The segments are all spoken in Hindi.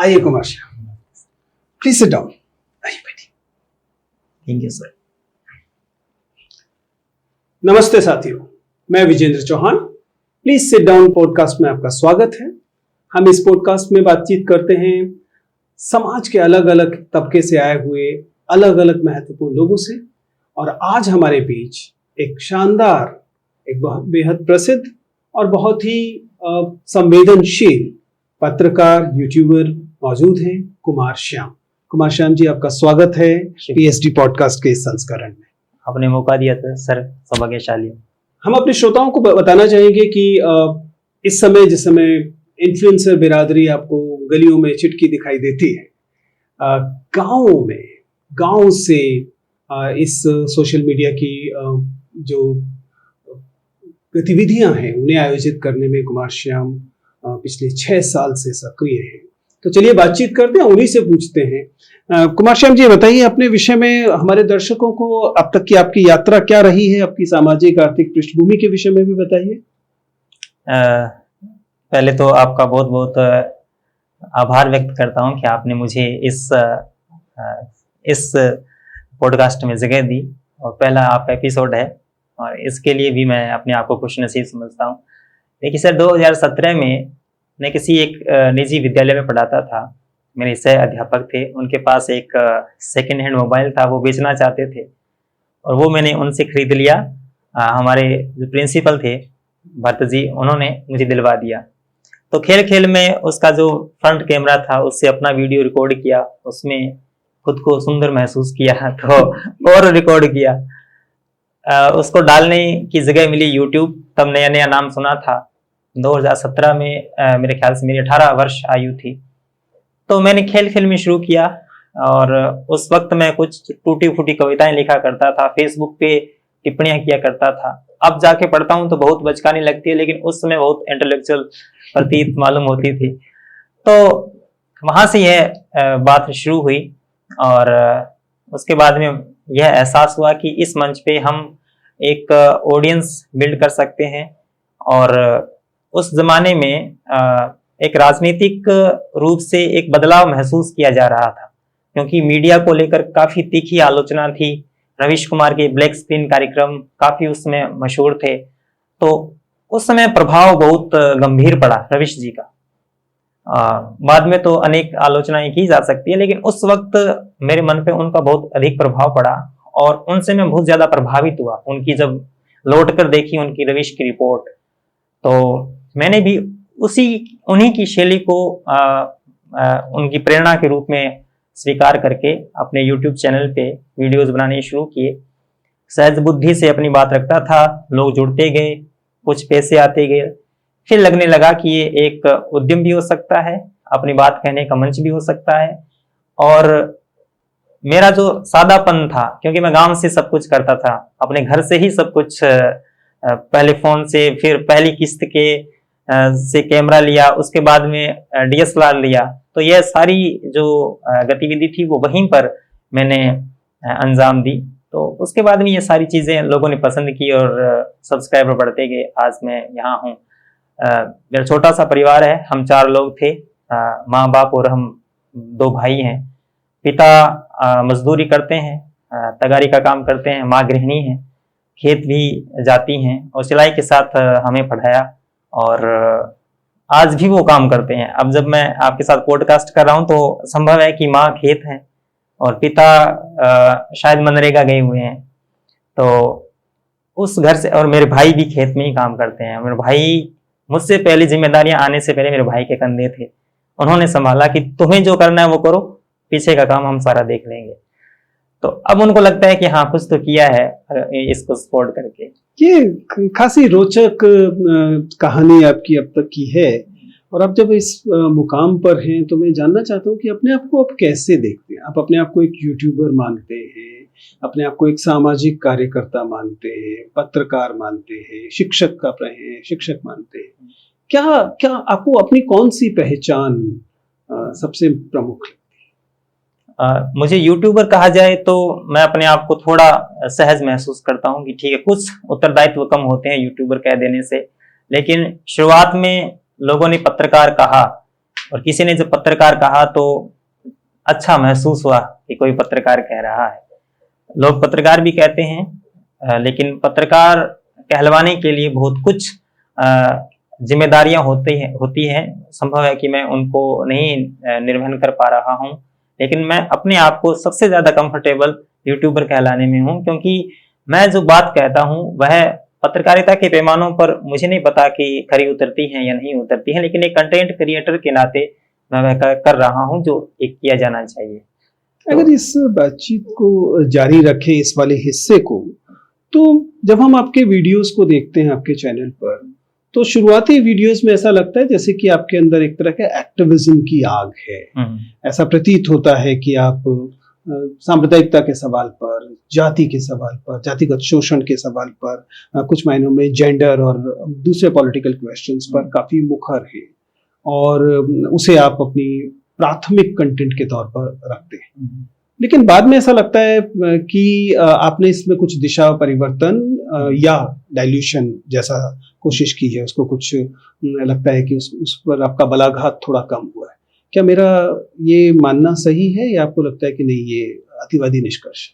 आइए Kumar Shyam, please sit down. आइए बैठिए। Thank you sir. नमस्ते साथियों, मैं Vijendra Chauhan. Please sit down podcast में आपका स्वागत है। हम इस पॉडकास्ट में बातचीत करते हैं समाज के अलग अलग तबके से आए हुए अलग अलग महत्वपूर्ण लोगों से। और आज हमारे बीच एक शानदार, एक बहुत बेहद प्रसिद्ध और बहुत ही संवेदनशील पत्रकार, यूट्यूबर मौजूद हैं, कुमार श्याम। कुमार श्याम जी, आपका स्वागत है पीएसडी पॉडकास्ट के इस संस्करण में। आपने मौका दिया था सर, सौभाग्यशाली। हम अपने श्रोताओं को बताना चाहेंगे कि इस समय जिस समय इन्फ्लुएंसर बिरादरी आपको गलियों में चिटकी दिखाई देती है, गांवों में, गांव से इस सोशल मीडिया की जो गतिविधियां हैं उन्हें आयोजित करने में कुमार श्याम पिछले 6 साल से सक्रिय हैं। तो चलिए बातचीत करते हैं, उन्हीं से पूछते हैं। कुमार श्याम जी, बताइए अपने विषय में हमारे दर्शकों को अब तक की आपकी यात्रा क्या रही है, आपकी सामाजिक आर्थिक पृष्ठभूमि के विषय में भी बताइए। पहले तो आपका बहुत बहुत आभार व्यक्त करता हूं कि आपने मुझे इस पॉडकास्ट में जगह दी और पहला आपका एपिसोड है, और इसके लिए भी मैं अपने आप को खुशनसीब समझता हूं। देखिए सर, 2017 में मैं किसी एक निजी विद्यालय में पढ़ाता था। मेरे सह अध्यापक थे, उनके पास एक सेकेंड हैंड मोबाइल था, वो बेचना चाहते थे और वो मैंने उनसे खरीद लिया। हमारे जो प्रिंसिपल थे भरत जी, उन्होंने मुझे दिलवा दिया। तो खेल खेल में उसका जो फ्रंट कैमरा था उससे अपना वीडियो रिकॉर्ड किया, उसमें खुद को सुंदर महसूस किया तो और रिकॉर्ड किया। उसको डालने की जगह मिली यूट्यूब, तब नया नया नाम सुना था। 2017 में मेरे ख्याल से मेरी 18 वर्ष आयु थी। तो मैंने खेल खेल में शुरू किया और उस वक्त मैं कुछ टूटी फूटी कविताएं लिखा करता था, फेसबुक पे टिप्पणियां किया करता था। अब जाके पढ़ता हूं तो बहुत बचकानी लगती है, लेकिन उस समय बहुत इंटेलेक्चुअल प्रतीत मालूम होती थी। तो वहां से यह बात शुरू हुई और उसके बाद में यह एहसास हुआ कि इस मंच पे हम एक ऑडियंस बिल्ड कर सकते हैं। और उस जमाने में एक राजनीतिक रूप से एक बदलाव महसूस किया जा रहा था, क्योंकि मीडिया को लेकर काफी तीखी आलोचना थी। रवीश कुमार के ब्लैक स्क्रीन कार्यक्रम काफी उसमें मशहूर थे। तो उस समय प्रभाव बहुत गंभीर पड़ा रवीश जी का। बाद में तो अनेक आलोचनाएं की जा सकती है, लेकिन उस वक्त मेरे मन पे उनका बहुत अधिक प्रभाव पड़ा और उनसे मैं बहुत ज्यादा प्रभावित हुआ। उनकी जब लौट कर देखी उनकी रवीश की रिपोर्ट, तो मैंने भी उन्हीं की शैली को उनकी प्रेरणा के रूप में स्वीकार करके अपने YouTube चैनल पे वीडियोस बनाने शुरू किए। सहज बुद्धि से अपनी बात रखता था, लोग जुड़ते गए, कुछ पैसे आते गए। फिर लगने लगा कि ये एक उद्यम भी हो सकता है, अपनी बात कहने का मंच भी हो सकता है। और मेरा जो सादापन था, क्योंकि मैं गांव से सब कुछ करता था, अपने घर से ही सब कुछ, पहले फोन से, फिर पहली किस्त के से कैमरा लिया, उसके बाद में DSLR लिया। तो यह सारी जो गतिविधि थी वो वहीं पर मैंने अंजाम दी। तो उसके बाद में ये सारी चीजें लोगों ने पसंद की और सब्सक्राइबर बढ़ते गए। आज मैं यहाँ हूँ। मेरा छोटा सा परिवार है, हम 4 लोग थे, माँ बाप और हम 2 भाई हैं। पिता मजदूरी करते हैं, तगारी का काम करते हैं, माँ गृहिणी है, खेत भी जाती हैं और सिलाई के साथ हमें पढ़ाया और आज भी वो काम करते हैं। अब जब मैं आपके साथ पॉडकास्ट कर रहा हूँ तो संभव है कि माँ खेत हैं और पिता शायद मनरेगा गए हुए हैं। तो उस घर से, और मेरे भाई भी खेत में ही काम करते हैं। मेरे भाई मुझसे पहली जिम्मेदारियां आने से पहले मेरे भाई के कंधे थे, उन्होंने संभाला कि तुम्हें जो करना है वो करो, पीछे का काम हम सारा देख लेंगे। तो अब उनको लगता है कि हाँ, कुछ तो किया है इसको सपोर्ट करके। ये खासी रोचक कहानी आपकी अब तक की है। और आप जब इस मुकाम पर हैं तो मैं जानना चाहता हूँ कि अपने आप को आप कैसे देखते हैं? आप अपने आप को एक यूट्यूबर मानते हैं, अपने आप को एक सामाजिक कार्यकर्ता मानते हैं, पत्रकार मानते हैं, शिक्षक मानते हैं? क्या क्या आपको अपनी कौन सी पहचान सबसे प्रमुख लगती है? मुझे यूट्यूबर कहा जाए तो मैं अपने आप को थोड़ा सहज महसूस करता हूँ कि ठीक है, कुछ उत्तरदायित्व कम होते हैं यूट्यूबर कह देने से। लेकिन शुरुआत में लोगों ने पत्रकार कहा और किसी ने जब पत्रकार कहा तो अच्छा महसूस हुआ कि कोई पत्रकार कह रहा है। लोग पत्रकार भी कहते हैं, लेकिन पत्रकार कहलवाने के लिए बहुत कुछ जिम्मेदारियां होती हैं। संभव है कि मैं उनको नहीं निर्वहन कर पा रहा हूं, लेकिन मैं अपने आप को सबसे ज्यादा कंफर्टेबल यूट्यूबर कहलाने में हूं, क्योंकि मैं जो बात कहता हूं वह पत्रकारिता के पैमानों पर मुझे नहीं पता कि खरी उतरती है या नहीं उतरती है, लेकिन एक कंटेंट क्रिएटर के नाते मैं वह कर रहा हूं जो एक किया जाना चाहिए। अगर इस बातचीत को जारी रखें, इस वाले हिस्से को, तो जब हम आपके वीडियोस को देखते हैं आपके चैनल पर, तो शुरुआती वीडियोस में ऐसा लगता है जैसे कि आपके अंदर एक तरह के एक्टिविज्म की आग है। ऐसा प्रतीत होता है कि आप सांप्रदायिकता के सवाल पर, जाति के सवाल पर, जातिगत शोषण के सवाल पर, कुछ मायनों में जेंडर और दूसरे पॉलिटिकल क्वेश्चंस पर काफी मुखर हैं, और उसे आप अपनी प्राथमिक कंटेंट के तौर पर रखते हैं। लेकिन बाद में ऐसा लगता है कि आपने इसमें कुछ दिशा परिवर्तन या डाइल्यूशन जैसा कोशिश की है, उसको कुछ लगता है कि उस पर आपका बलाघात थोड़ा कम हुआ है। क्या मेरा ये मानना सही है, या आपको लगता है कि नहीं ये अतिवादी निष्कर्ष?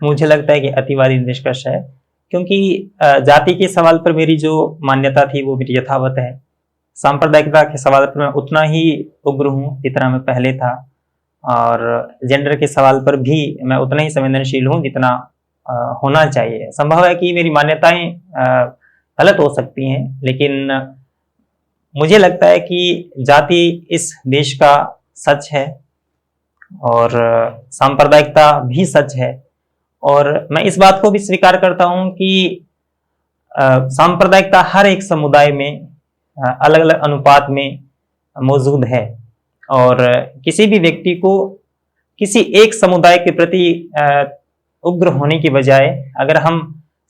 मुझे लगता है कि अतिवादी निष्कर्ष है, क्योंकि जाति के सवाल पर मेरी जो मान्यता थी वो मेरी यथावत है। सांप्रदायिकता के सवाल पर मैं उतना ही उग्र हूँ जितना मैं पहले था, और जेंडर के सवाल पर भी मैं उतना ही संवेदनशील हूँ जितना होना चाहिए। संभव है कि मेरी मान्यताएं गलत हो सकती हैं, लेकिन मुझे लगता है कि जाति इस देश का सच है और सांप्रदायिकता भी सच है, और मैं इस बात को भी स्वीकार करता हूं कि सांप्रदायिकता हर एक समुदाय में अलग अलग अनुपात में मौजूद है, और किसी भी व्यक्ति को किसी एक समुदाय के प्रति उग्र होने की बजाय अगर हम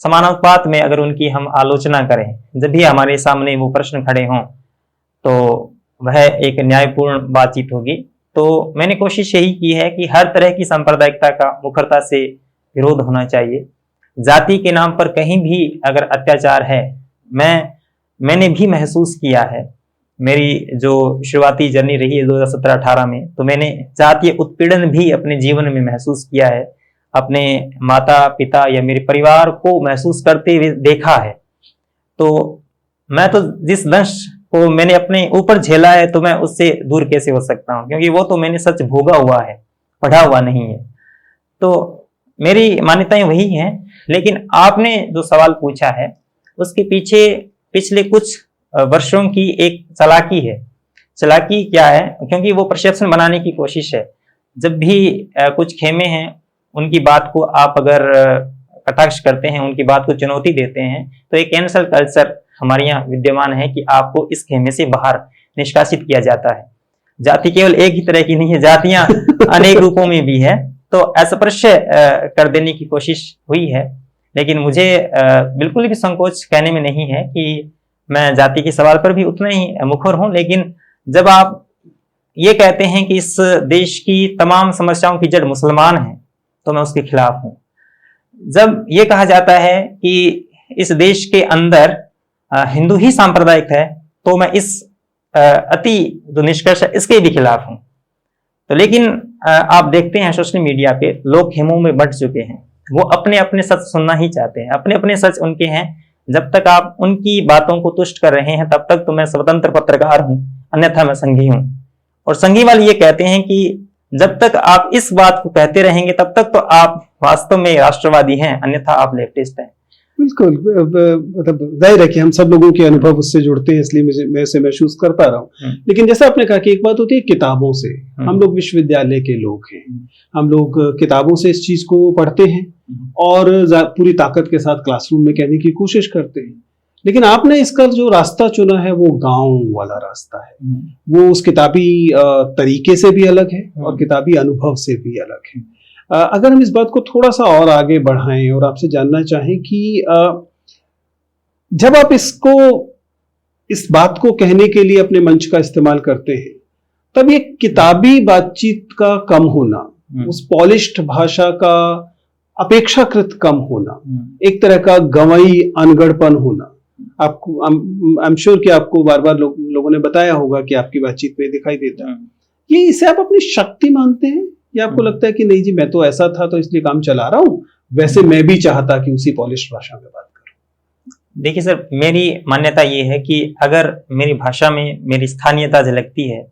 समानुपात में अगर उनकी हम आलोचना करें, जब भी हमारे सामने वो प्रश्न खड़े हों, तो वह एक न्यायपूर्ण बातचीत होगी। तो मैंने कोशिश यही की है कि हर तरह की सांप्रदायिकता का मुखरता से विरोध होना चाहिए। जाति के नाम पर कहीं भी अगर अत्याचार है, मैंने भी महसूस किया है। मेरी जो शुरुआती जर्नी रही है 2017-18 में, तो मैंने जातीय उत्पीड़न भी अपने जीवन में महसूस किया है, अपने माता पिता या मेरे परिवार को महसूस करते हुए देखा है। तो मैं तो जिस दंश को मैंने अपने ऊपर झेला है, तो मैं उससे दूर कैसे हो सकता हूँ, क्योंकि वो तो मैंने सच भोगा हुआ है, पढ़ा हुआ नहीं है। तो मेरी मान्यताएं वही हैं। लेकिन आपने जो सवाल पूछा है उसके पीछे पिछले कुछ वर्षों की एक चालाकी है। चालाकी क्या है? क्योंकि वो परसेप्शन बनाने की कोशिश है। जब भी कुछ खेमे हैं, उनकी बात को आप अगर कटाक्ष करते हैं, उनकी बात को चुनौती देते हैं, तो एक कैंसल कल्चर हमारे यहाँ विद्यमान है कि आपको इस खेमे से बाहर निष्कासित किया जाता है। जाति केवल एक ही तरह की नहीं है, जातियां अनेक रूपों में भी है। तो अस्पृश्य कर देने की कोशिश हुई है, लेकिन मुझे बिल्कुल भी संकोच कहने में नहीं है कि मैं जाति के सवाल पर भी उतना ही मुखर हूं। लेकिन जब आप ये कहते हैं कि इस देश की तमाम समस्याओं की जड़ मुसलमान है, तो मैं उसके खिलाफ हूं। जब ये कहा जाता है कि इस देश के अंदर हिंदू ही सांप्रदायिक है, तो मैं इस अति जो निष्कर्ष है इसके भी खिलाफ हूं। तो लेकिन आप देखते हैं सोशल मीडिया पे लोग खेमों में बंट चुके हैं। वो अपने अपने सच सुनना ही चाहते हैं, अपने अपने सच उनके हैं। जब तक आप उनकी बातों को तुष्ट कर रहे हैं, तब तक तो मैं स्वतंत्र पत्रकार हूं, अन्यथा मैं संघी हूं। और संघी वाले ये कहते हैं कि जब तक आप इस बात को कहते रहेंगे, तब तक तो आप वास्तव में राष्ट्रवादी हैं, अन्यथा आप लेफ्टिस्ट हैं। बिल्कुल, मतलब जाहिर है कि हम सब लोगों के अनुभव उससे जुड़ते हैं, इसलिए मैं उसे महसूस कर पा रहा हूँ। लेकिन जैसा आपने कहा कि एक बात होती है किताबों से, हम लोग विश्वविद्यालय के लोग हैं, हम लोग किताबों से इस चीज को पढ़ते हैं और पूरी ताकत के साथ क्लासरूम में कहने की कोशिश करते हैं। लेकिन आपने इसका जो रास्ता चुना है वो गांव वाला रास्ता है, वो उस किताबी तरीके से भी अलग है और किताबी अनुभव से भी अलग है। अगर हम इस बात को थोड़ा सा और आगे बढ़ाएं और आपसे जानना चाहें कि जब आप इस बात को कहने के लिए अपने मंच का इस्तेमाल करते हैं, तब ये किताबी बातचीत का कम होना, उस पॉलिश्ड भाषा का अपेक्षाकृत कम होना, एक तरह का गंवाई अनगढ़पन होना, आपको आई एम श्योर कि आपको बार बार लोगों ने बताया होगा कि आपकी बातचीत में दिखाई देता है। ये इसे आप अपनी शक्ति मानते हैं या आपको लगता है कि नहीं जी मैं तो ऐसा था तो इसलिए काम चला रहा हूँ, वैसे मैं भी चाहता कि उसी पॉलिश भाषा में बात करूं? देखिए सर, मेरी मान्यता ये है कि अगर मेरी भाषा में मेरी स्थानीयता झलकती है,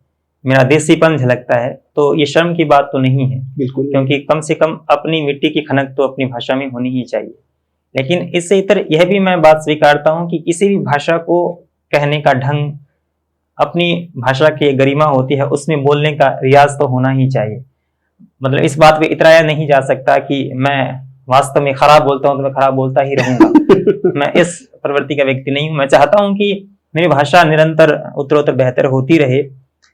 मेरा देसीपन झलकता है, तो ये शर्म की बात तो नहीं है। बिल्कुल, क्योंकि कम से कम अपनी मिट्टी की खनक तो अपनी भाषा में होनी ही चाहिए। लेकिन इससे इतर यह भी मैं बात स्वीकारता हूँ कि किसी भी भाषा को कहने का ढंग, अपनी भाषा की गरिमा होती है, उसमें बोलने का रियाज तो होना ही चाहिए। मतलब इस बात पे इतराया नहीं जा सकता कि मैं वास्तव में खराब बोलता हूँ तो मैं खराब बोलता ही रहूंगा। मैं इस प्रवृत्ति का व्यक्ति नहीं हूँ। मैं चाहता हूँ कि मेरी भाषा निरंतर उत्तरोत्तर बेहतर होती रहे,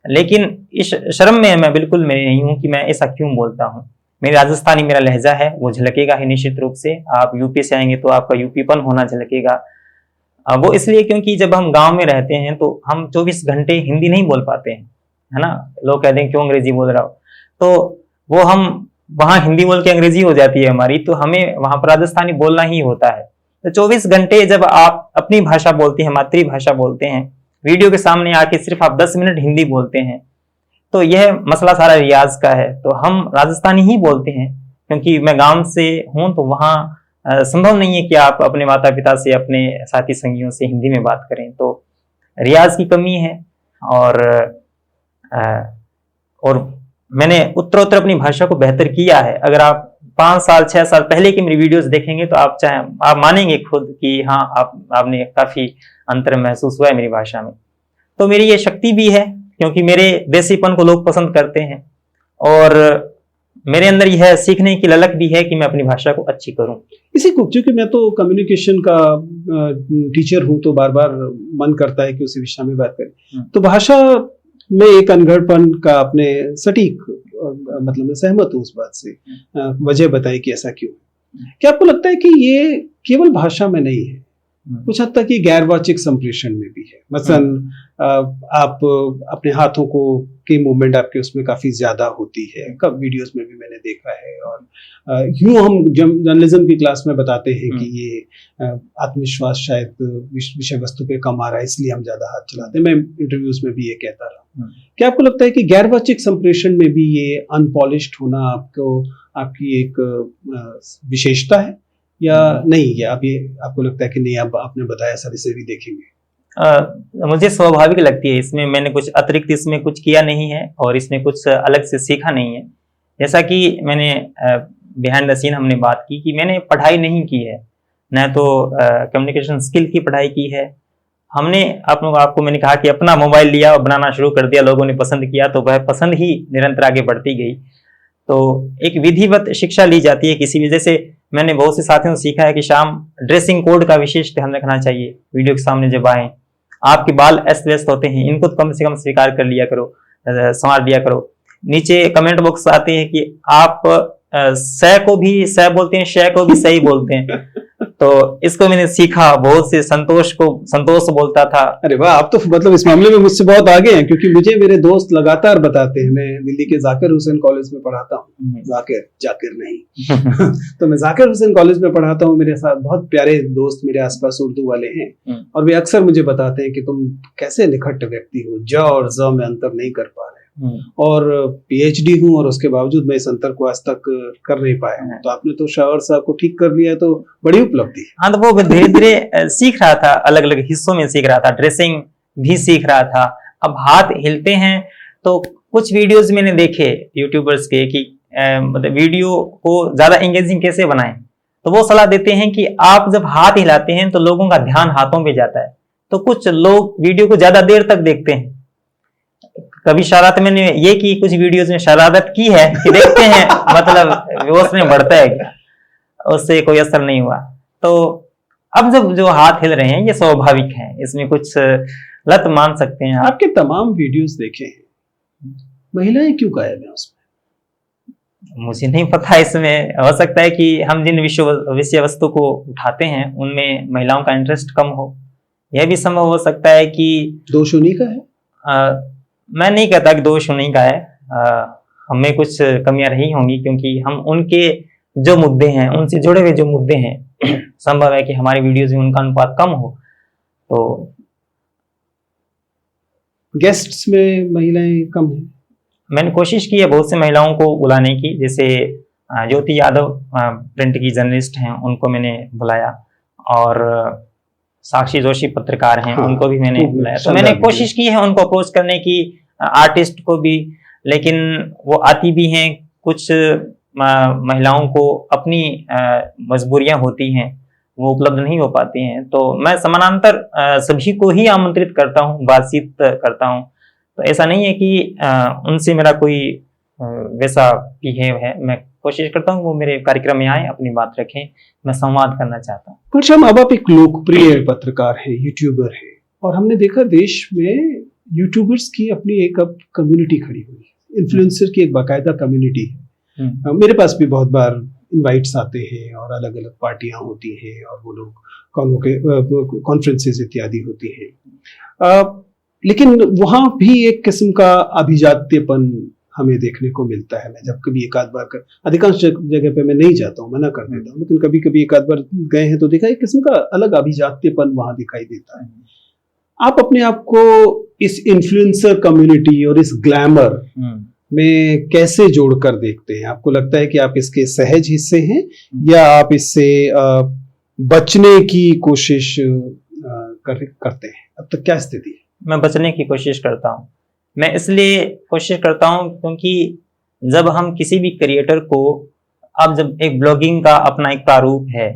लेकिन इस शर्म में मैं बिल्कुल नहीं हूँ कि मैं ऐसा क्यों बोलता हूँ। मेरी राजस्थानी मेरा लहजा है, वो झलकेगा ही निश्चित रूप से। आप यूपी से आएंगे तो आपका यूपीपन होना झलकेगा। वो इसलिए क्योंकि जब हम गांव में रहते हैं तो हम 24 घंटे हिंदी नहीं बोल पाते हैं, है ना। लोग कहते हैं क्यों अंग्रेजी बोल रहा हो, तो वो हम वहाँ हिंदी बोल के अंग्रेजी हो जाती है हमारी, तो हमें वहां पर राजस्थानी बोलना ही होता है। तो 24 घंटे जब आप अपनी भाषा बोलते हैं, मातृभाषा बोलते हैं, वीडियो के सामने आके सिर्फ आप 10 मिनट हिंदी बोलते हैं, तो यह मसला सारा रियाज का है। तो हम राजस्थानी ही बोलते हैं क्योंकि मैं गांव से हूं, तो वहाँ संभव नहीं है कि आप अपने माता पिता से, अपने साथी संगियों से हिंदी में बात करें। तो रियाज की कमी है। और मैंने उत्तरोत्तर अपनी भाषा को बेहतर किया है। अगर आप 5 साल 6 साल पहले की मेरी वीडियोस देखेंगे तो आप मानेंगे खुद कि हाँ, आपने काफी अंतर महसूस हुआ है मेरी भाषा में। तो मेरी ये शक्ति भी है क्योंकि मेरे देसीपन को लोग पसंद करते हैं, और मेरे अंदर यह सीखने की ललक भी है कि मैं अपनी भाषा को अच्छी करूं। इसी को, क्योंकि मैं तो कम्युनिकेशन का टीचर हूं, तो बार बार मन करता है कि उसी विषय में बात करें। तो भाषा में एक अनगढ़पन का आपने सटीक मतलब मैं सहमत हूं उस बात से। वजह बताई कि ऐसा क्यों। क्या आपको लगता है कि ये केवल भाषा में नहीं है, कुछ हद तक ये गैरवाचिक संप्रेषण में भी है? मसलन आप अपने हाथों को की मूवमेंट आपके उसमें काफी ज्यादा होती है, कब वीडियोस में भी मैंने देखा है। और यूं हम जर्नलिज्म की क्लास में बताते हैं कि ये आत्मविश्वास शायद विषय वस्तु पे कम आ रहा है, इसलिए हम ज्यादा हाथ चलाते हैं। मैं इंटरव्यूज में भी ये कहता रहा। क्या आपको लगता है कि गैरवाचिक संप्रेषण में भी ये अनपॉलिश्ड होना आपकी एक विशेषता है या नहीं? या आपको लगता है कि नहीं, अब आपने बताया सर इसे भी देखेंगे? मुझे स्वाभाविक लगती है। इसमें मैंने कुछ अतिरिक्त इसमें कुछ किया नहीं है और इसमें कुछ अलग से सीखा नहीं है। जैसा कि मैंने बिहाइंड द सीन हमने बात की कि मैंने पढ़ाई नहीं की है, न तो कम्युनिकेशन स्किल की पढ़ाई की है। हमने आपको मैंने कहा कि अपना मोबाइल लिया और बनाना शुरू कर दिया, लोगों ने पसंद किया, तो वह पसंद ही निरंतर आगे बढ़ती गई। तो एक विधिवत शिक्षा ली जाती है किसी भी। जैसे मैंने बहुत से साथियों से सीखा है कि शाम ड्रेसिंग कोड का विशेष ध्यान रखना चाहिए। वीडियो के सामने जब आए, आपके बाल अस्त व्यस्त होते हैं, इनको तो कम से कम स्वीकार कर लिया करो, संवार लिया करो। नीचे कमेंट बॉक्स आते हैं कि आप स को भी स बोलते हैं, श को भी सही बोलते हैं। तो इसको मैंने सीखा, बहुत से संतोष को संतोष बोलता था। अरे वाह, आप तो मतलब इस मामले में मुझसे बहुत आगे हैं, क्योंकि मुझे मेरे दोस्त लगातार बताते हैं। मैं दिल्ली के जाकिर हुसैन कॉलेज में पढ़ाता हूँ। जाकिर नहीं तो मैं जाकिर हुसैन कॉलेज में पढ़ाता हूँ। मेरे साथ बहुत प्यारे दोस्त मेरे आसपास उर्दू वाले हैं, और वे अक्सर मुझे बताते हैं कि तुम कैसे निखट व्यक्ति हो, ज और ज में अंतर नहीं कर पा रहे। और पीएचडी हूँ और उसके बावजूद मैं इस अंतर को आज तक कर नहीं पाया हूँ। तो आपने तो शाह साहब को ठीक कर लिया है, तो बड़ी उपलब्धि है। हाँ, तो वो धीरे धीरे सीख रहा था, अलग अलग हिस्सों में सीख रहा था, ड्रेसिंग भी सीख रहा था। अब हाथ हिलते हैं तो कुछ वीडियोस मैंने देखे यूट्यूबर्स के कि मतलब वीडियो को ज्यादा एंगेजिंग कैसे बनाएं, तो वो सलाह देते हैं कि आप जब हाथ हिलाते हैं तो लोगों का ध्यान हाथों पे जाता है। तो कुछ लोग वीडियो को ज्यादा देर तक देखते हैं। कभी शरारत मैंने ये की, कुछ वीडियोस में शरारत की है कि देखते हैं मतलब वो उसमें बढ़ता है क्या, उससे कोई असर नहीं हुआ। तो अब जब जो हाथ हिल रहे हैं ये स्वाभाविक है, इसमें कुछ लत मान सकते हैं। आपके तमाम वीडियोस देखे हैं, महिलाएं क्यों गायब हैं उसमें? मुझे नहीं पता। इसमें हो सकता है कि हम जिन विषय वस्तु को उठाते हैं उनमें महिलाओं का इंटरेस्ट कम हो। यह भी संभव हो सकता है कि दोष उन्हीं का है। मैं नहीं कहता कि दोष उन्हीं का है। हमें कुछ कमियां रही होंगी क्योंकि हम उनके जो मुद्दे हैं, उनसे जुड़े हुए जो मुद्दे हैं, संभव है कि हमारी वीडियोज में उनका अनुपात कम हो। तो गेस्ट्स में महिलाएं कम हैं। मैंने कोशिश की है बहुत से महिलाओं को बुलाने की, जैसे ज्योति यादव प्रिंट की जर्नलिस्ट हैं, उनको मैंने बुलाया, और साक्षी जोशी पत्रकार हैं, हाँ, उनको भी मैंने बुलाया। तो मैंने कोशिश की है उनको अप्रोच करने की, आर्टिस्ट को भी, लेकिन वो आती भी हैं। कुछ महिलाओं को अपनी मजबूरियां होती हैं, वो उपलब्ध नहीं हो पाती हैं। तो मैं समानांतर सभी को ही आमंत्रित करता हूँ, बातचीत करता हूँ। तो ऐसा नहीं है कि उनसे मेरा कोई वैसा बिहेव है। मैं कोशिश करता हूँ वो मेरे कार्यक्रम में आए, अपनी बात रखें, मैं संवाद करना चाहता हूँ। परशुराम, अब आप एक लोकप्रिय पत्रकार हैं, यूट्यूबर हैं, और हमने देखा देश में यूट्यूबर्स की अपनी एक अब कम्युनिटी खड़ी हुई है, इन्फ्लुएंसर की एक बाकायदा कम्युनिटी है। मेरे पास भी बहुत बार इनवाइट्स आते हैं और अलग अलग पार्टियां होती हैं और वो लोग कॉन्फ्रेंसेस इत्यादि होती हैं, लेकिन वहां भी एक किस्म का अभिजात्यपन हमें देखने को मिलता है। मैं जब कभी एक आध बार अधिकांश जगह पे मैं नहीं जाता हूँ, मना कर देता हूँ, लेकिन कभी कभी एक आध बार गए हैं तो देखा एक किस्म का अलग अभिजात्यपन वहां दिखाई देता है। आप अपने आप को इस इन्फ्लुएंसर कम्युनिटी और इस ग्लैमर में कैसे जोड़कर देखते हैं? आपको लगता है कि आप इसके सहज हिस्से हैं या आप इससे बचने की कोशिश करते हैं? अब तक क्या स्थिति है? मैं बचने की कोशिश करता हूँ। मैं इसलिए कोशिश करता हूँ क्योंकि जब हम किसी भी क्रिएटर को, अब जब एक ब्लॉगिंग का अपना एक प्रारूप है,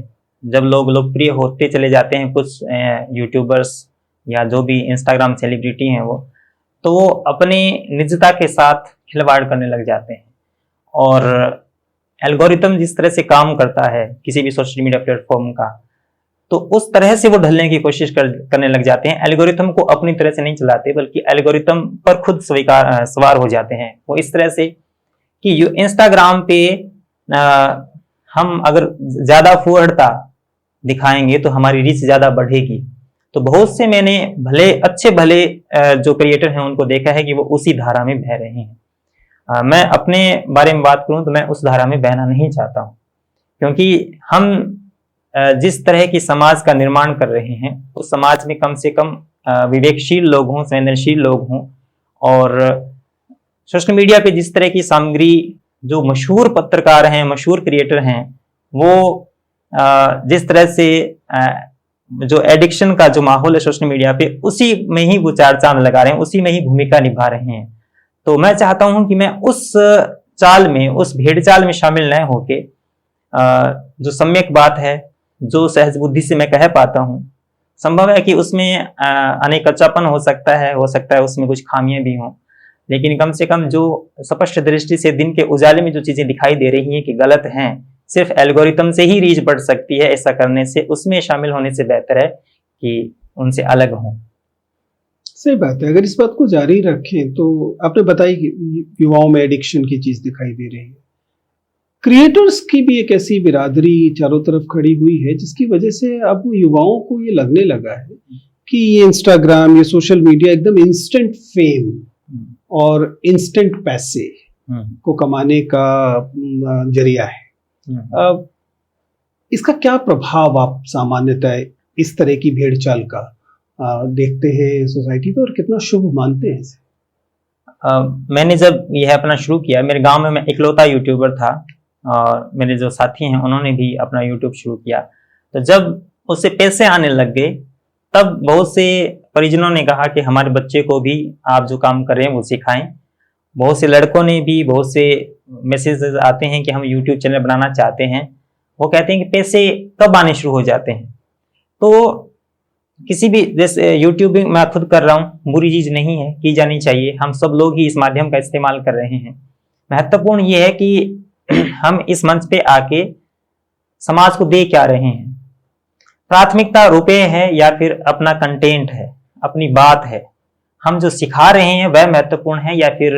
जब लोग लोकप्रिय होते चले जाते हैं, कुछ यूट्यूबर्स या जो भी इंस्टाग्राम सेलिब्रिटी हैं तो वो अपनी निजता के साथ खिलवाड़ करने लग जाते हैं। और एल्गोरिथम जिस तरह से काम करता है किसी भी सोशल मीडिया प्लेटफॉर्म का, तो उस तरह से वो ढलने की कोशिश करने लग जाते हैं। एल्गोरिथम को अपनी तरह से नहीं चलाते, बल्कि एल्गोरिथम पर खुद सवार हो जाते हैं। वो इस तरह से कि इंस्टाग्राम पे हम अगर ज्यादा फुहड़ता दिखाएंगे तो हमारी रीच ज्यादा बढ़ेगी। तो बहुत से मैंने अच्छे भले जो क्रिएटर हैं उनको देखा है कि वो उसी धारा में बह रहे हैं। मैं अपने बारे में बात करूं तो मैं उस धारा में बहना नहीं चाहता हूं, क्योंकि हम जिस तरह की समाज का निर्माण कर रहे हैं उस समाज में कम से कम विवेकशील लोग हों, संवेदनशील लोग हों। और सोशल मीडिया पे जिस तरह की सामग्री जो मशहूर पत्रकार हैं, मशहूर क्रिएटर हैं, वो जिस तरह से जो एडिक्शन का जो माहौल है सोशल मीडिया पे, उसी में ही वो चार चांद लगा रहे हैं, उसी में ही भूमिका निभा रहे हैं। तो मैं चाहता हूं कि मैं उस चाल में, उस भेड़ चाल में शामिल न होके जो सम्यक बात है, जो सहज बुद्धि से मैं कह पाता हूं, संभव है कि उसमें अनेक कच्चापन हो सकता है उसमें कुछ खामियां भी हों, लेकिन कम से कम जो स्पष्ट दृष्टि से दिन के उजाले में जो चीजें दिखाई दे रही हैं कि गलत हैं, सिर्फ एल्गोरिथम से ही रीच बढ़ सकती है, ऐसा करने से, उसमें शामिल होने से बेहतर है कि उनसे अलग हों। सही बात है। अगर इस बात को जारी रखें तो आपने बताई कि युवाओं में एडिक्शन की चीज दिखाई दे रही है, क्रिएटर्स की भी एक ऐसी बिरादरी चारों तरफ खड़ी हुई है जिसकी वजह से अब युवाओं को ये लगने लगा है कि ये इंस्टाग्राम, ये सोशल मीडिया एकदम इंस्टेंट फेम और इंस्टेंट पैसे को कमाने का जरिया है। इसका क्या प्रभाव आप सामान्यतः इस तरह की भेड़ चाल का देखते हैं सोसाइटी पे और कितना शुभ मानते हैं इसे? मैंने जब यह अपना शुरू किया, मेरे गांव में मैं इकलौता यूट्यूबर था और मेरे जो साथी हैं उन्होंने भी अपना यूट्यूब शुरू किया। तो जब उससे पैसे आने लग गए तब बहुत से परिजनों ने कहा कि हमारे बच्चे को भी आप जो काम कर रहे हैं वो सिखाएं। बहुत से लड़कों ने भी, बहुत से मैसेजेस आते हैं कि हम यूट्यूब चैनल बनाना चाहते हैं। वो कहते हैं कि पैसे कब आने शुरू हो जाते हैं। तो किसी भी, जैसे यूट्यूबिंग मैं खुद कर रहा हूँ, बुरी चीज नहीं है, की जानी चाहिए, हम सब लोग ही इस माध्यम का इस्तेमाल कर रहे हैं। महत्वपूर्ण ये है कि हम इस मंच पे आके समाज को दे क्या रहे हैं। प्राथमिकता रुपए है या फिर अपना कंटेंट है, अपनी बात है, हम जो सिखा रहे हैं वह महत्वपूर्ण है या फिर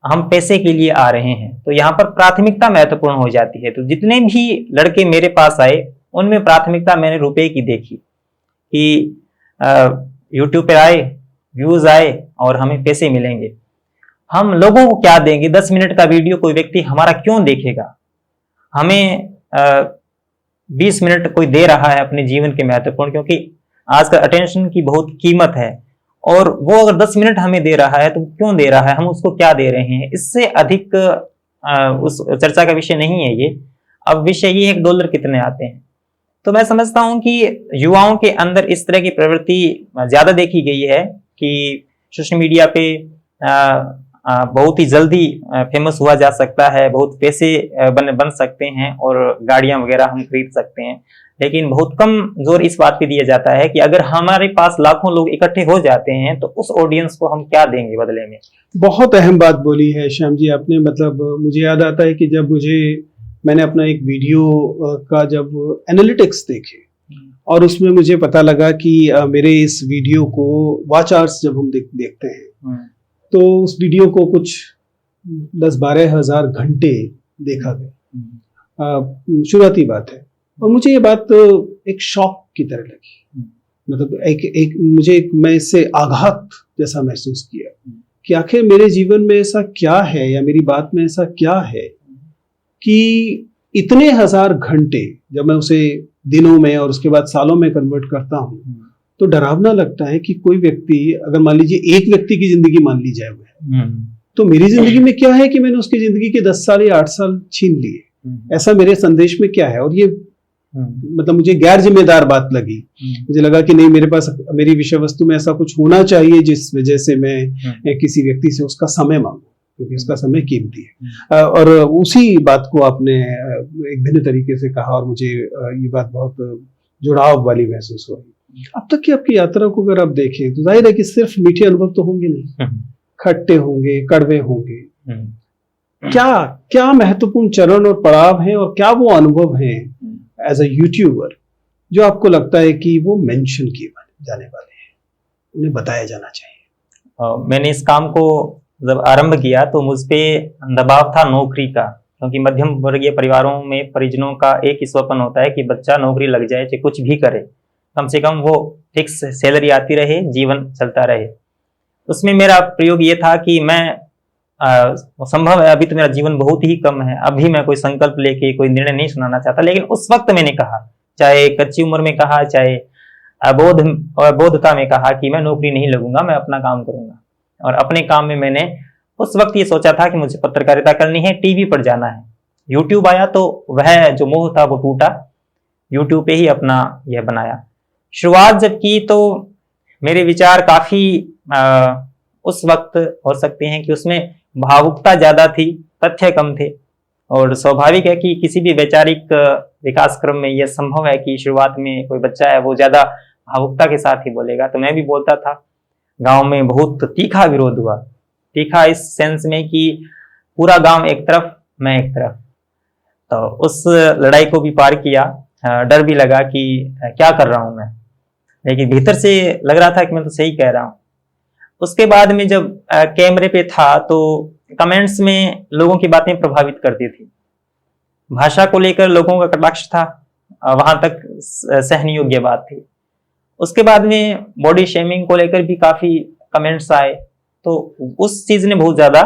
हम पैसे के लिए आ रहे हैं। तो यहाँ पर प्राथमिकता महत्वपूर्ण हो जाती है। तो जितने भी लड़के मेरे पास आए उनमें प्राथमिकता मैंने रुपए की देखी कि यूट्यूब पे आए, व्यूज आए और हमें पैसे मिलेंगे। हम लोगों को क्या देंगे? 10 मिनट का वीडियो कोई व्यक्ति हमारा क्यों देखेगा? हमें 20 मिनट कोई दे रहा है अपने जीवन के महत्वपूर्ण, क्योंकि आजकल अटेंशन की बहुत कीमत है, और वो अगर 10 मिनट हमें दे रहा है तो क्यों दे रहा है, हम उसको क्या दे रहे हैं, इससे अधिक उस चर्चा का विषय नहीं है ये। अब विषय ये है कि डॉलर कितने आते हैं। तो मैं समझता हूं कि युवाओं के अंदर इस तरह की प्रवृत्ति ज्यादा देखी गई है कि सोशल मीडिया पे बहुत ही जल्दी फेमस हुआ जा सकता है, बहुत पैसे बन सकते हैं और गाड़ियां वगैरह हम खरीद सकते हैं, लेकिन बहुत कम जोर इस बात पे दिया जाता है कि अगर हमारे पास लाखों लोग इकट्ठे हो जाते हैं तो उस ऑडियंस को हम क्या देंगे बदले में। बहुत अहम बात बोली है श्याम जी आपने। मतलब मुझे याद आता है कि जब मैंने अपना एक वीडियो का जब एनालिटिक्स देखे और उसमें मुझे पता लगा कि मेरे इस वीडियो को वॉच आवर्स जब हम देखते हैं तो उस वीडियो को कुछ 10-12 हजार घंटे देखा गया। शुरुआती बात है, और मुझे ये बात एक शॉक की तरह लगी। मतलब मैं इससे आघात जैसा महसूस किया कि आखिर मेरे जीवन में ऐसा क्या है या मेरी बात में ऐसा क्या है कि इतने हजार घंटे जब मैं उसे दिनों में और उसके बाद सालों में कन्वर्ट करता हूं तो डरावना लगता है कि कोई व्यक्ति, अगर मान लीजिए एक व्यक्ति की जिंदगी मान ली जाए तो मेरी जिंदगी में क्या है कि मैंने उसकी जिंदगी के 10 साल या 8 साल छीन लिए, ऐसा मेरे संदेश में क्या है। और ये मतलब मुझे गैर जिम्मेदार बात लगी। मुझे लगा कि नहीं, मेरे पास मेरी विषय वस्तु में ऐसा कुछ होना चाहिए जिस वजह से मैं किसी व्यक्ति से उसका समय मांगू, क्योंकि उसका समय कीमती है। और उसी बात को आपने एक भिन्न तरीके से कहा और मुझे ये बात बहुत जुड़ाव वाली महसूस हुई। अब तक की आपकी यात्रा को अगर आप देखें तो जाहिर है कि सिर्फ मीठे अनुभव तो होंगे नहीं, खट्टे होंगे, कड़वे होंगे। क्या क्या महत्वपूर्ण चरण और पड़ाव हैं और क्या वो अनुभव हैं एज अ यूट्यूबर जो आपको लगता है कि वो मेंशन किए जाने वाले हैं, उन्हें बताया जाना चाहिए? मैंने इस काम को जब आरंभ किया तो मुझ पे दबाव था नौकरी का, क्योंकि मध्यम वर्गीय परिवारों में परिजनों का एक ही स्वप्न होता है कि बच्चा नौकरी लग जाए, चाहे कुछ भी करे, कम से कम वो फिक्स सैलरी आती रहे, जीवन चलता रहे। उसमें मेरा प्रयोग ये था कि मैं संभव है, अभी तो मेरा जीवन बहुत ही कम है, अभी मैं कोई संकल्प लेके कोई निर्णय नहीं सुनाना चाहता, लेकिन उस वक्त मैंने कहा, चाहे कच्ची उम्र में कहा, चाहे बोधता में कहा कि मैं नौकरी नहीं लगूंगा, मैं अपना काम करूंगा। और अपने काम में मैंने उस वक्त ये सोचा था कि मुझे पत्रकारिता करनी है, टीवी पर जाना है। यूट्यूब आया तो वह जो मोह था वो टूटा, यूट्यूब पे ही अपना यह बनाया। शुरुआत जब की तो मेरे विचार काफी उस वक्त हो सकते हैं कि उसमें भावुकता ज्यादा थी, तथ्य कम थे, और स्वाभाविक है कि किसी भी वैचारिक विकास क्रम में यह संभव है कि शुरुआत में कोई बच्चा है वो ज्यादा भावुकता के साथ ही बोलेगा। तो मैं भी बोलता था। गांव में बहुत तीखा विरोध हुआ, तीखा इस सेंस में कि पूरा गांव एक तरफ, मैं एक तरफ। तो उस लड़ाई को भी पार किया, डर भी लगा कि क्या कर रहा हूं मैं, लेकिन भीतर से लग रहा था कि मैं तो सही कह रहा हूं। उसके बाद में जब कैमरे पे था तो कमेंट्स में लोगों की बातें प्रभावित करती थी। भाषा को लेकर लोगों का कटाक्ष था, वहां तक सहन योग्य बात थी। उसके बाद में बॉडी शेमिंग को लेकर भी काफी कमेंट्स आए, तो उस चीज ने बहुत ज्यादा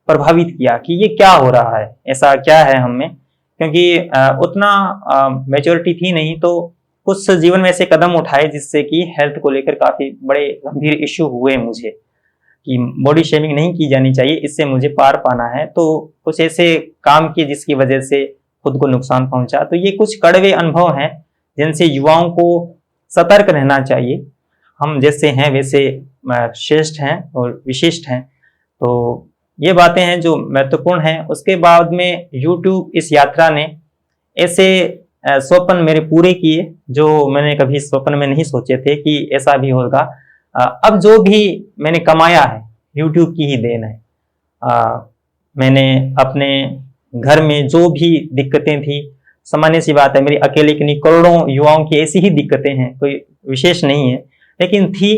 प्रभावित किया कि ये क्या हो रहा है, ऐसा क्या है हम में, क्योंकि उतना मैच्योरिटी थी नहीं। तो कुछ जीवन में ऐसे कदम उठाए जिससे कि हेल्थ को लेकर काफी बड़े गंभीर इश्यू हुए मुझे, कि बॉडी शेमिंग नहीं की जानी चाहिए, इससे मुझे पार पाना है। तो कुछ ऐसे काम किए जिसकी वजह से खुद को नुकसान पहुंचा। तो ये कुछ कड़वे अनुभव हैं जिनसे युवाओं को सतर्क रहना चाहिए। हम जैसे हैं वैसे श्रेष्ठ हैं और विशिष्ट हैं। तो ये बातें हैं जो महत्वपूर्ण हैं। उसके बाद में YouTube इस यात्रा ने ऐसे स्वप्न मेरे पूरे किए जो मैंने कभी स्वप्न में नहीं सोचे थे कि ऐसा भी होगा। अब जो भी मैंने कमाया है YouTube की ही देन है। मैंने अपने घर में जो भी दिक्कतें थी, सामान्य सी बात है, मेरी अकेले की नहीं, करोड़ों युवाओं की ऐसी ही दिक्कतें हैं, कोई विशेष नहीं है, लेकिन थी।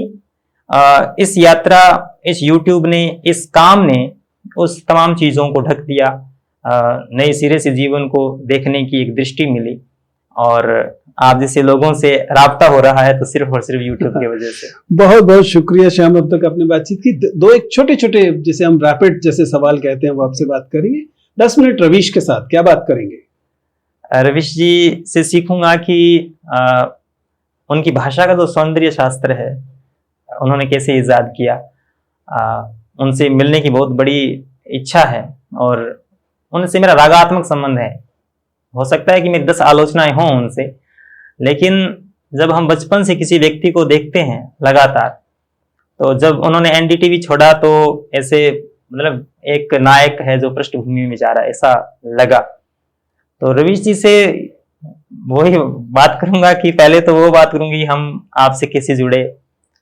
इस यात्रा, इस YouTube ने, इस काम ने उस तमाम चीजों को ढक दिया। नए सिरे से जीवन को देखने की एक दृष्टि मिली, और आप जैसे लोगों से राब्ता हो रहा है तो सिर्फ और सिर्फ YouTube की वजह से। बहुत बहुत शुक्रिया श्याम, अब तक आपने बातचीत की। दो एक छोटे छोटे जैसे हम रैपिड जैसे सवाल कहते हैं वो आपसे बात करेंगे। 10 मिनट रवीश के साथ क्या बात करेंगे? रवीश जी से सीखूंगा कि उनकी भाषा का जो सौंदर्य शास्त्र है, उन्होंने कैसे इजाद किया, उनसे मिलने की बहुत बड़ी इच्छा है और उनसे मेरा रागात्मक संबंध है। हो सकता है कि मेरी 10 आलोचनाएं हों उनसे, लेकिन जब हम बचपन से किसी व्यक्ति को देखते हैं लगातार, तो जब उन्होंने एनडीटीवी छोड़ा तो ऐसे मतलब एक नायक है जो पृष्ठभूमि में जा रहा है ऐसा लगा। तो रवीश जी से वही बात करूंगा कि पहले तो वो बात करूंगी हम आपसे कैसे जुड़े,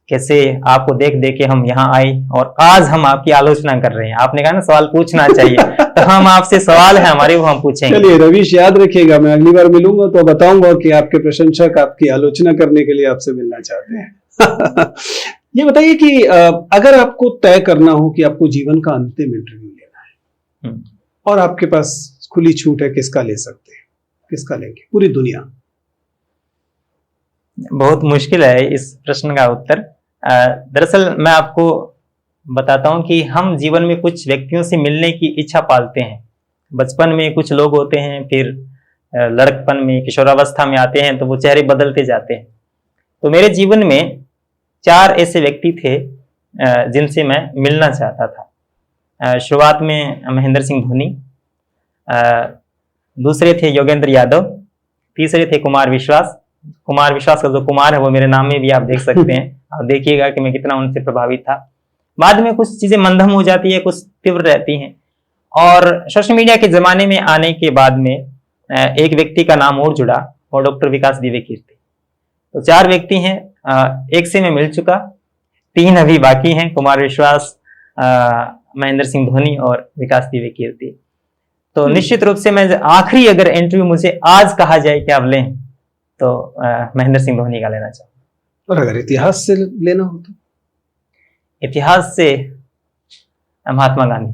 कैसे आपको देख देख के हम यहाँ आए और आज हम आपकी आलोचना कर रहे हैं। आपने कहा ना सवाल पूछना चाहिए, तो हम आपसे सवाल है हमारे वो हम पूछेंगे। चलिए रवीश, याद रखिएगा, मैं अगली बार मिलूंगा तो बताऊंगा कि आपके प्रशंसक आपकी आलोचना करने के लिए आपसे मिलना चाहते हैं। ये बताइए कि अगर आपको तय करना हो कि आपको जीवन का अंतिम इंटरव्यू लेना है और आपके पास खुली छूट है, किसका ले सकते हैं, किसका लेंगे? पूरी दुनिया। बहुत मुश्किल है इस प्रश्न का उत्तर। दरअसल मैं आपको बताता हूं कि हम जीवन में कुछ व्यक्तियों से मिलने की इच्छा पालते हैं। बचपन में कुछ लोग होते हैं, फिर लड़कपन में, किशोरावस्था में आते हैं तो वो चेहरे बदलते जाते हैं। तो मेरे जीवन में 4 ऐसे व्यक्ति थे जिनसे मैं मिलना चाहता था। शुरुआत में महेंद्र सिंह धोनी, दूसरे थे योगेंद्र यादव, तीसरे थे कुमार विश्वास। कुमार विश्वास का जो कुमार है वो मेरे नाम में भी आप देख सकते हैं। आप देखिएगा कि मैं कितना उनसे प्रभावित था। बाद में कुछ चीजें मंदम हो जाती है, कुछ तीव्र रहती हैं, और सोशल मीडिया के जमाने में आने के बाद में एक व्यक्ति का नाम और जुड़ा, और डॉक्टर विकास दिव्य कीर्ति। तो 4 व्यक्ति हैं, एक से मैं मिल चुका, 3 अभी बाकी हैं, कुमार विश्वास, महेंद्र सिंह धोनी और विकास दिव्य कीर्ति। तो निश्चित रूप से मैं आखिरी अगर इंटरव्यू मुझे आज कहा जाए कि आप लें तो महेंद्र सिंह धोनी का लेना चाहूँ। और अगर इतिहास से लेना हो तो? इतिहास से महात्मा गांधी।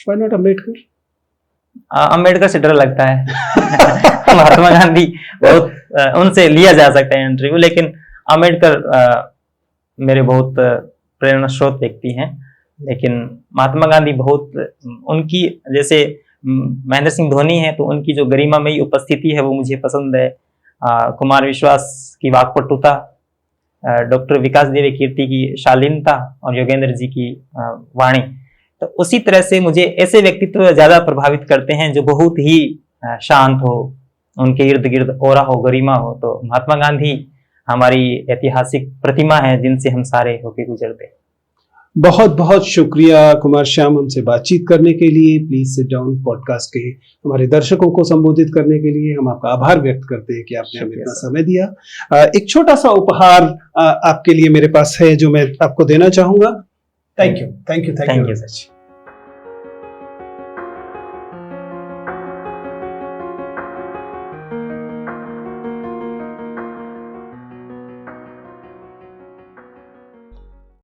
Why not Ambedkar? अम्बेडकर से डर लगता है। महात्मा गांधी बहुत उनसे लिया जा सकता है इंटरव्यू, लेकिन अम्बेडकर मेरे बहुत प्रेरणा स्रोत व्यक्ति हैं। लेकिन महात्मा गांधी बहुत, उनकी जैसे महेंद्र सिंह धोनी है तो उनकी जो गरिमामयी उपस्थिति है वो मुझे पसंद है। कुमार विश्वास की वाक्पटुता, डॉक्टर विकास दिव्य कीर्ति की शालीनता और योगेंद्र जी की वाणी। तो उसी तरह से मुझे ऐसे व्यक्तित्व ज्यादा प्रभावित करते हैं जो बहुत ही शांत हो, उनके इर्द गिर्द ओरा हो, गरिमा हो। तो महात्मा गांधी हमारी ऐतिहासिक प्रतिमा है जिनसे हम सारे होके गुजरते हैं। बहुत बहुत शुक्रिया कुमार श्याम हमसे बातचीत करने के लिए। प्लीज सिट डाउन पॉडकास्ट के हमारे दर्शकों को संबोधित करने के लिए हम आपका आभार व्यक्त करते हैं कि आपने हमें इतना समय दिया। एक छोटा सा उपहार आपके लिए मेरे पास है जो मैं आपको देना चाहूंगा। Thank you such.